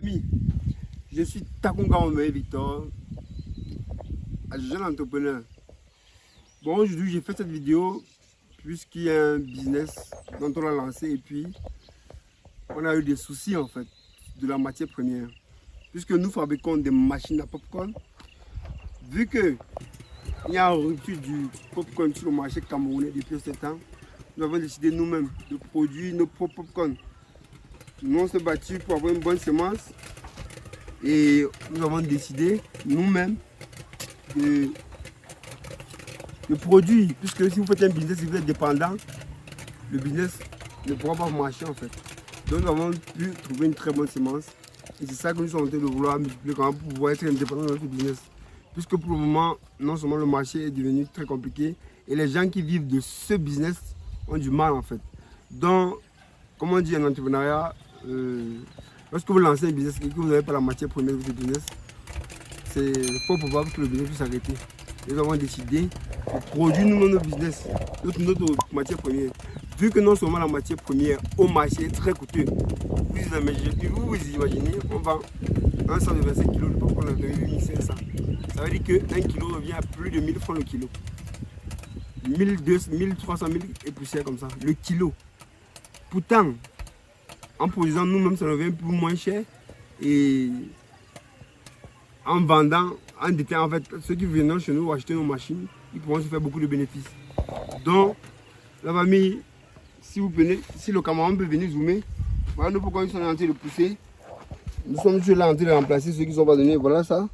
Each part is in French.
Ami, je suis Takunga Victor, jeune entrepreneur. Bon, aujourd'hui, j'ai fait cette vidéo puisqu'il y a un business dont on a lancé et puis on a eu des soucis en fait de la matière première. Puisque nous fabriquons des machines à popcorn, vu qu'il y a une rupture du popcorn sur le marché camerounais depuis 7 ans, nous avons décidé nous-mêmes de produire nos propres popcorn. Nous on s'est battu pour avoir une bonne semence et nous avons décidé nous-mêmes de produire, puisque si vous faites un business, si vous êtes dépendant, le business ne pourra pas marcher en fait. Donc nous avons pu trouver une très bonne semence et c'est ça que nous sommes en train de vouloir multiplier pour pouvoir être indépendant dans notre business. Puisque pour le moment, non seulement le marché est devenu très compliqué et les gens qui vivent de ce business ont du mal en fait. Donc, comme on dit en entrepreneuriat, lorsque vous lancez un business et que vous n'avez pas la matière première de votre business, c'est fort probable que le business puisse s'arrêter. Nous avons décidé de produire nous-mêmes notre business, notre matière première. Vu que non seulement la matière première au marché est très coûteux, vous imaginez, on vend un 125 kg de popcorn à 1500. Ça veut dire qu'un kilo revient à plus de 1000 francs le kilo. 1200, 1300 000 et poussière comme ça, le kilo. Pourtant, en produisant nous-mêmes, ça revient plus ou moins cher. Et en vendant, en détail, en fait, ceux qui viennent chez nous acheter nos machines, ils pourront se faire beaucoup de bénéfices. Donc, la famille, si vous venez, si le Cameroun peut venir zoomer, voilà nous pourquoi ils sont en train de pousser. Nous sommes toujours là en train de remplacer ceux qui sont pas donnés. Voilà ça.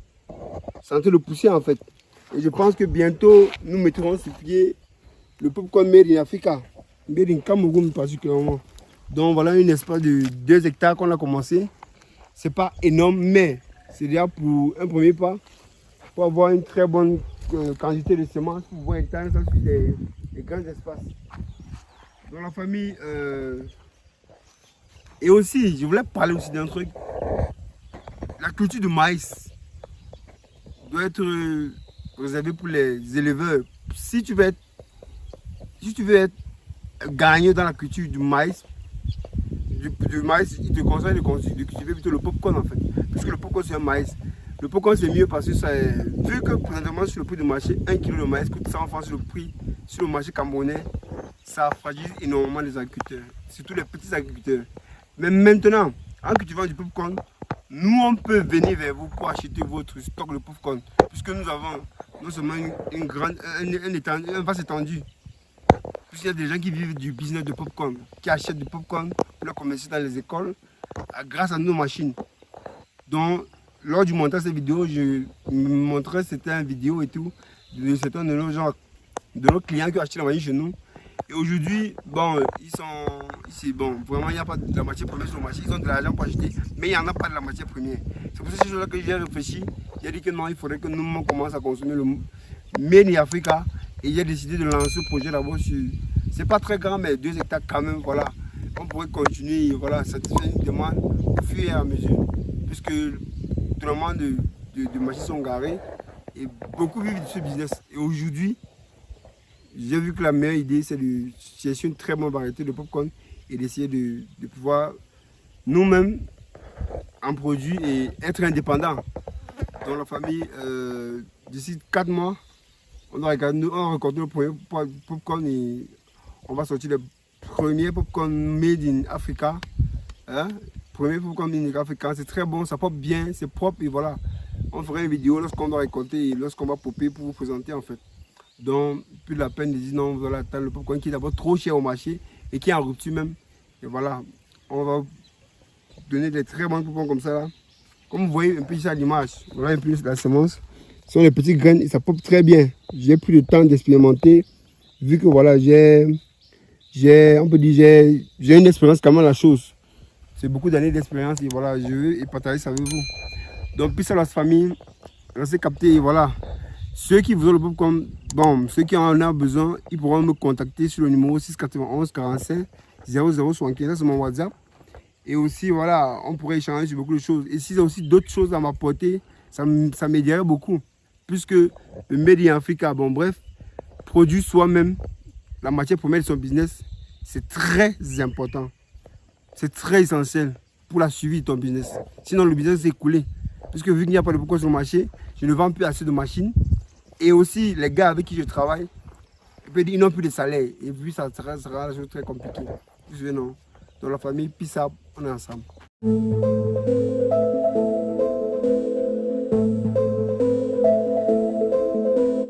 C'est en train de pousser en fait. Et je pense que bientôt, nous mettrons sur pied le popcorn made in Africa. Made in Cameroun particulièrement. Donc voilà un espace de 2 hectares qu'on a commencé. C'est pas énorme, mais c'est déjà pour un premier pas. Pour avoir une très bonne quantité de semences pour pouvoir étendre ça sur des grands espaces. Dans la famille. Et aussi, je voulais parler aussi d'un truc. La culture de maïs doit être réservée pour les éleveurs. Si tu veux être gagnant dans la culture du maïs, il te conseille de cultiver plutôt le popcorn en fait. Puisque le popcorn c'est un maïs. Le popcorn c'est mieux parce que ça est, vu que présentement sur le prix du marché, 1 kg de maïs coûte 100 francs sur le marché camerounais, ça fragilise énormément les agriculteurs, surtout les petits agriculteurs. Mais maintenant, en cultivant du popcorn, nous on peut venir vers vous pour acheter votre stock de popcorn. Puisque nous avons non seulement un vaste étendu. Puisqu'il y a des gens qui vivent du business de popcorn, qui achètent du popcorn pour le commercer dans les écoles grâce à nos machines. Donc, lors du montage de cette vidéo, je me montrais certaines vidéos et tout de certains de nos clients qui ont acheté la machine chez nous. Et aujourd'hui, bon, vraiment il n'y a pas de la matière première sur le marché, ils ont de l'argent pour acheter, mais il n'y en a pas de la matière première. C'est pour cette chose-là que j'ai réfléchi, j'ai dit que non, il faudrait que nous commençons à consommer le Made in Africa et j'ai décidé de lancer ce projet d'abord sur, c'est pas très grand, mais 2 hectares quand même, voilà. On pourrait continuer, voilà, satisfaire une demande au fur et à mesure, puisque tellement de machines sont garées et beaucoup vivent de ce business. Et aujourd'hui, j'ai vu que la meilleure idée, c'est de chercher une très bonne variété de popcorn et d'essayer de pouvoir nous-mêmes en produire et être indépendants. Dans la famille, d'ici 4 mois, on va récolter le premier popcorn et on va sortir les premiers popcorn made in Africa. Hein? Premier popcorn made in Africa, c'est très bon, ça pop bien, c'est propre et voilà. On fera une vidéo lorsqu'on doit récolter et lorsqu'on va popper pour vous présenter en fait. Donc, plus la peine de dire non, voilà, t'as le popcorn qui est d'abord trop cher au marché et qui est en rupture même. Et voilà, on va donner des très bons popcorn comme ça là. Comme vous voyez un peu ici à l'image, voilà un peu la semence. Ce sont les petites graines et ça pop très bien. J'ai pris le temps d'expérimenter, vu que voilà, on peut dire, j'ai une expérience quand même la chose. C'est beaucoup d'années d'expérience et voilà, je veux partager ça avec vous. Donc, puis ça la famille, restez capté et voilà. Ceux qui veulent le popcorn, bon, ceux qui en ont besoin, ils pourront me contacter sur le numéro 691 45 0075, c'est mon WhatsApp. Et aussi, voilà, on pourrait échanger sur beaucoup de choses. Et s'il y a aussi d'autres choses à m'apporter, ça m'aiderait beaucoup. Puisque le Made in Africa, bon bref, produit soi-même la matière première de son business, c'est très important. C'est très essentiel. pour la suivi de ton business. Sinon, le business s'est écoulé. Puisque vu qu'il n'y a pas de popcorn sur le marché, je ne vends plus assez de machines. Et aussi, les gars avec qui je travaille, ils n'ont plus de salaire. Et puis, ça sera très compliqué. Non. Dans la famille, puis ça, on est ensemble.